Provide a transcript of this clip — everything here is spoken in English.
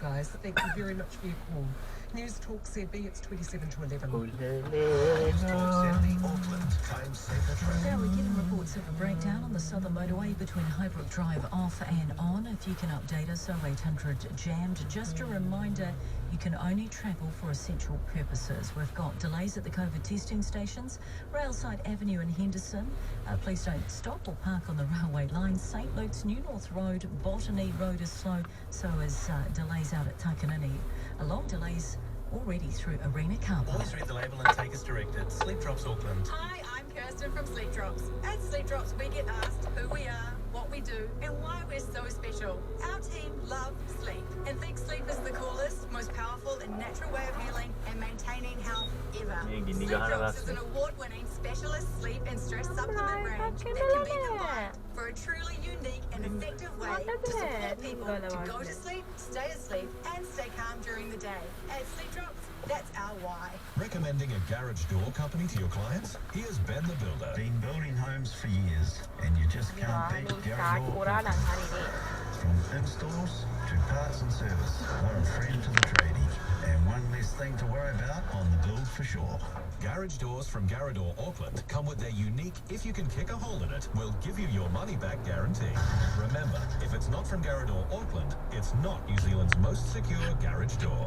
guys. Thank you very much for your call. News Talk ZB, it's 27 to 11. Now we're getting reports of a breakdown on the southern motorway between Highbrook Drive off and on. If you can update us, 0800 jammed. Just a reminder, you can only travel for essential purposes. We've got delays at the COVID testing stations, Railside Avenue in Henderson. Please don't stop or park on the railway line. St Luke's, New North Road, Botany Road is slow, so is delays out at Takanini. Long delays already through Arena Car Park. Always read the label and take us directed. Sleep Drops Auckland. Hi, I'm Kirsten from Sleep Drops. At Sleep Drops, we get asked who we are, what we do, and why we're so special. Our team love sleep and think sleep is the coolest, most powerful and natural way of healing and maintaining health ever. Sleep Drops is an award-winning specialist sleep and stress supplement range that can be combined for a truly unique and effective way to support people to go to sleep, stay asleep, and stay calm during the day. At Sleep Drops, that's our why. Recommending a garage door company to your clients? Here's Ben the Builder. Been building homes for years, and you just can't beat Garage Door. From installs to parts and service, they're a friend to the tradie, and one less thing to worry about on the build for sure. Garage doors from Garrador Auckland come with their unique "if you can kick a hole in it, we'll give you your money back" guarantee. Remember, if it's not from Garrador Auckland, it's not New Zealand's most secure garage door.